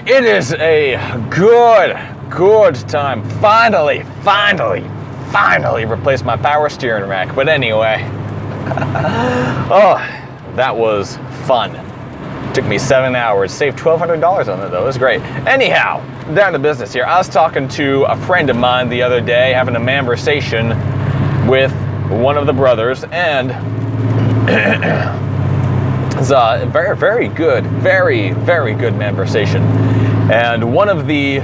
It is a good time. Finally replaced my power steering rack. But anyway, that was fun. Took me 7 hours, saved $1,200 on it though. It was great. Anyhow, down to business here. I was talking to a friend of mine the other day, having a conversation with one of the brothers, and it's a very good conversation. And one of the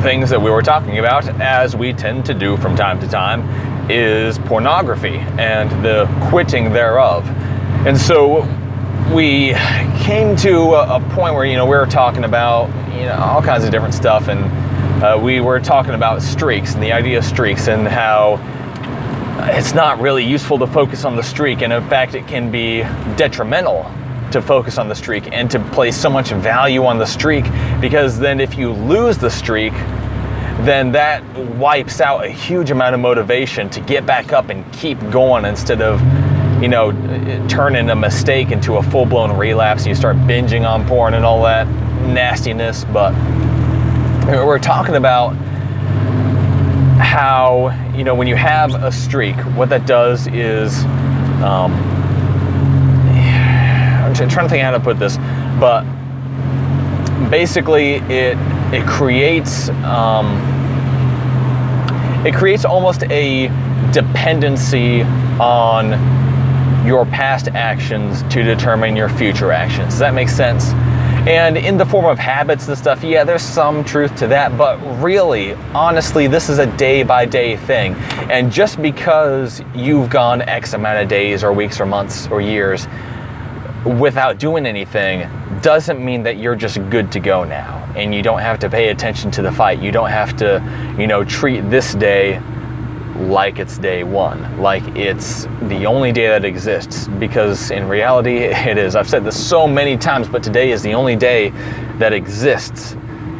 things that we were talking about, as we tend to do from time to time, is pornography and the quitting thereof. And so we came to a point where, we were talking about, all kinds of different stuff, and we were talking about streaks and the idea of streaks and how it's not really useful to focus on the streak, and in fact it can be detrimental to focus on the streak and to place so much value on the streak, because then if you lose the streak, then that wipes out a huge amount of motivation to get back up and keep going, instead of turning a mistake into a full-blown relapse and you start binging on porn and all that nastiness. But we're talking about how, when you have a streak, what that does is, I'm trying to think how to put this, but basically it creates almost a dependency on your past actions to determine your future actions. Does that make sense? And in the form of habits and stuff, yeah, there's some truth to that, but really, honestly, this is a day-by-day thing. And just because you've gone X amount of days or weeks or months or years without doing anything doesn't mean that you're just good to go now. And you don't have to pay attention to the fight. You don't have to, treat this day like it's day one, like it's the only day that exists, because in reality it is. I've said this so many times, but today is the only day that exists,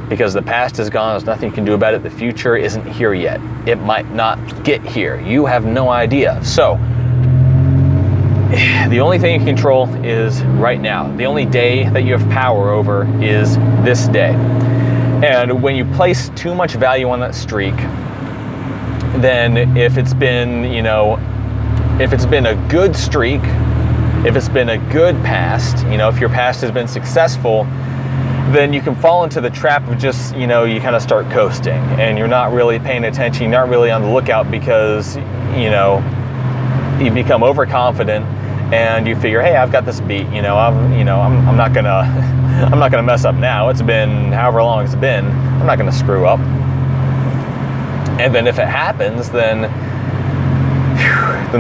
because the past is gone. There's nothing you can do about it. The future isn't here yet. It might not get here. You have no idea. So the only thing you can control is right now. The only day that you have power over is this day. And when you place too much value on that streak, then if it's been a good streak, if it's been a good past, if your past has been successful, then you can fall into the trap of just, you kind of start coasting, and you're not really paying attention, you're not really on the lookout, because, you become overconfident and you figure, hey, I've got this beat, I'm not gonna mess up now. It's been however long it's been. I'm not gonna screw up. And then if it happens, then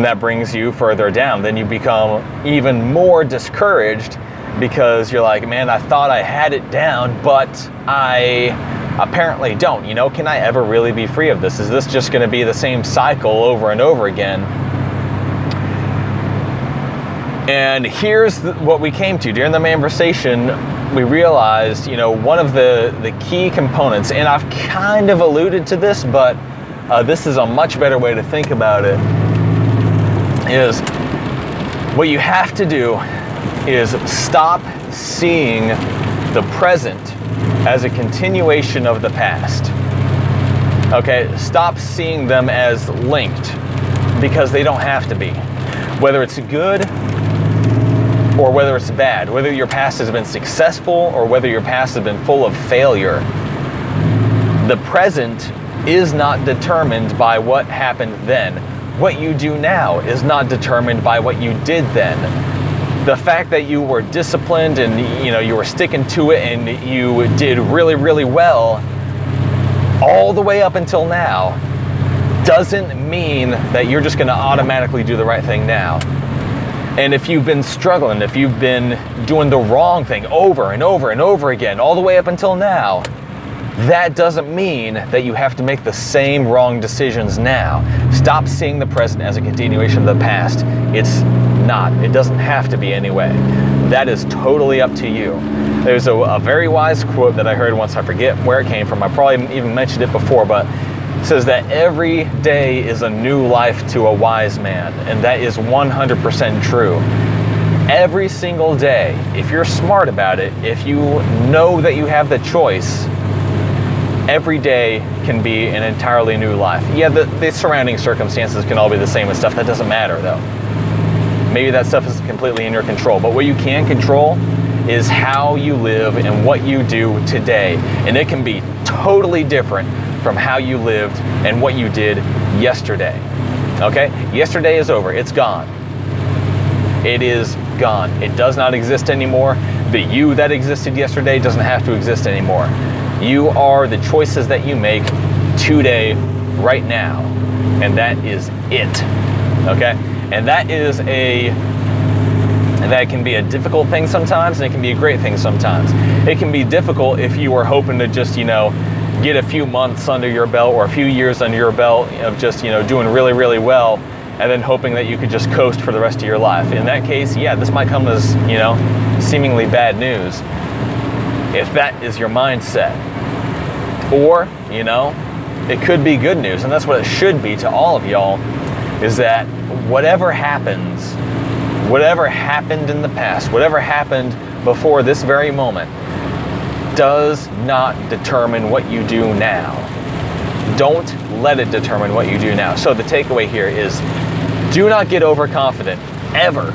that brings you further down. Then you become even more discouraged, because you're like, man, I thought I had it down, but I apparently don't. Can I ever really be free of this? Is this just going to be the same cycle over and over again? And here's what we came to. During the conversation, we realized, one of the key components, and I've kind of alluded to this, but this is a much better way to think about it, is what you have to do is stop seeing the present as a continuation of the past. Okay, stop seeing them as linked, because they don't have to be. Whether it's good or whether it's bad, whether your past has been successful or whether your past has been full of failure, the present is not determined by what happened then. What you do now is not determined by what you did then. The fact that you were disciplined and you were sticking to it and you did really, really well all the way up until now doesn't mean that you're just going to automatically do the right thing now. And if you've been struggling, if you've been doing the wrong thing over and over and over again, all the way up until now, that doesn't mean that you have to make the same wrong decisions now. Stop seeing the present as a continuation of the past. It's not. It doesn't have to be anyway. That is totally up to you. There's a very wise quote that I heard once. I forget where it came from. I probably even mentioned it before, but it says that every day is a new life to a wise man, and that is 100% true. every single day, if you're smart about it, if you know that you have the choice, every day can be an entirely new life. Yeah, the surrounding circumstances can all be the same and stuff. That doesn't matter though. Maybe that stuff is completely in your control. But what you can control is how you live and what you do today. And it can be totally different from how you lived and what you did yesterday. Okay? Yesterday is over. It's gone. It is gone. It does not exist anymore. The you that existed yesterday doesn't have to exist anymore. You are the choices that you make today, right now. And that is it. Okay? And that can be a difficult thing sometimes, and it can be a great thing sometimes. It can be difficult if you are hoping to just, get a few months under your belt or a few years under your belt of just, doing really, really well, and then hoping that you could just coast for the rest of your life. In that case, yeah, this might come as, seemingly bad news if that is your mindset. Or, it could be good news, and that's what it should be to all of y'all, is that whatever happens, whatever happened in the past, whatever happened before this very moment, does not determine what you do now. Don't let it determine what you do now. So the takeaway here is, do not get overconfident, ever.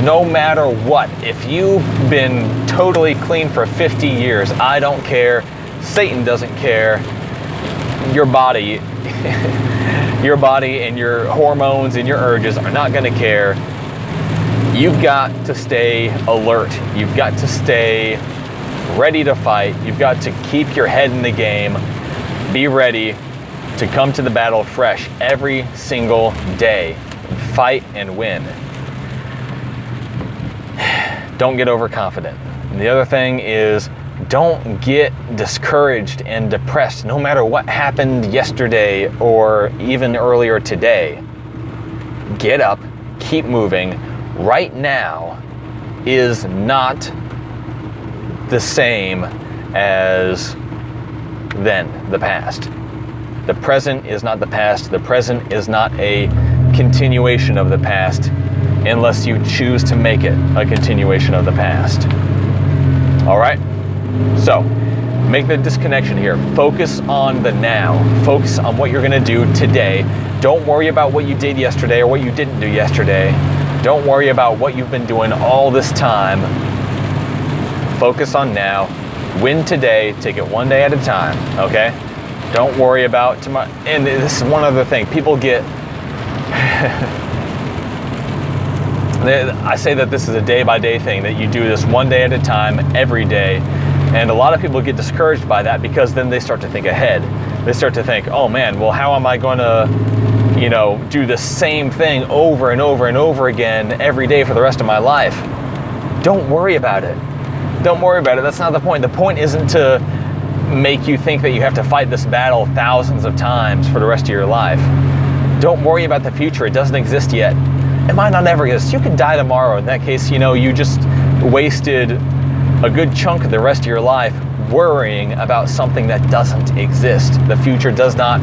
No matter what. If you've been totally clean for 50 years, I don't care. Satan doesn't care. Your body and your hormones and your urges are not going to care. You've got to stay alert. You've got to stay ready to fight. You've got to keep your head in the game. Be ready to come to the battle fresh every single day. Fight and win. Don't get overconfident. And the other thing is, don't get discouraged and depressed no matter what happened yesterday or even earlier today. Get up, keep moving. Right now is not the same as then, the past. The present is not the past. The present is not a continuation of the past unless you choose to make it a continuation of the past. All right? So, make the disconnection here. Focus on the now. Focus on what you're going to do today. Don't worry about what you did yesterday or what you didn't do yesterday. Don't worry about what you've been doing all this time. Focus on now. Win today. Take it one day at a time, okay? Don't worry about tomorrow. And this is one other thing. People get... I say that this is a day-by-day thing, that you do this one day at a time, every day. And a lot of people get discouraged by that because then they start to think ahead. They start to think, oh man, well, how am I going to, do the same thing over and over and over again every day for the rest of my life? Don't worry about it. Don't worry about it. That's not the point. The point isn't to make you think that you have to fight this battle thousands of times for the rest of your life. Don't worry about the future. It doesn't exist yet. It might not ever exist. You could die tomorrow. In that case, you just wasted a good chunk of the rest of your life worrying about something that doesn't exist. The future does not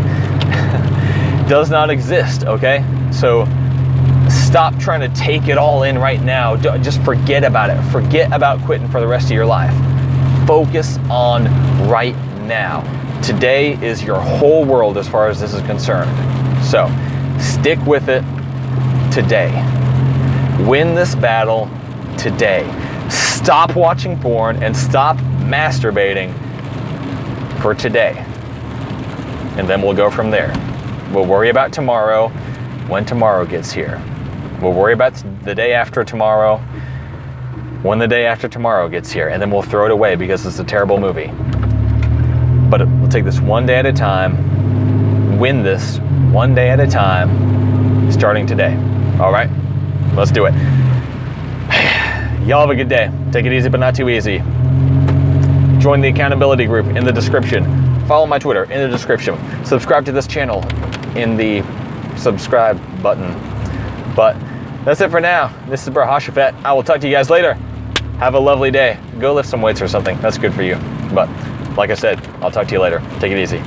exist, okay? So stop trying to take it all in right now. Just forget about it. Forget about quitting for the rest of your life. Focus on right now. Today is your whole world as far as this is concerned. So stick with it today. Win this battle today. Stop watching porn and stop masturbating for today. And then we'll go from there. We'll worry about tomorrow when tomorrow gets here. We'll worry about the day after tomorrow when the day after tomorrow gets here. And then we'll throw it away because it's a terrible movie. But we'll take this one day at a time. Win this one day at a time, starting today. All right? Let's do it. Y'all have a good day. Take it easy, but not too easy. Join the accountability group in the description. Follow my Twitter in the description. Subscribe to this channel in the subscribe button. But that's it for now. This is Bro Hashafet. I will talk to you guys later. Have a lovely day. Go lift some weights or something. That's good for you. But like I said, I'll talk to you later. Take it easy.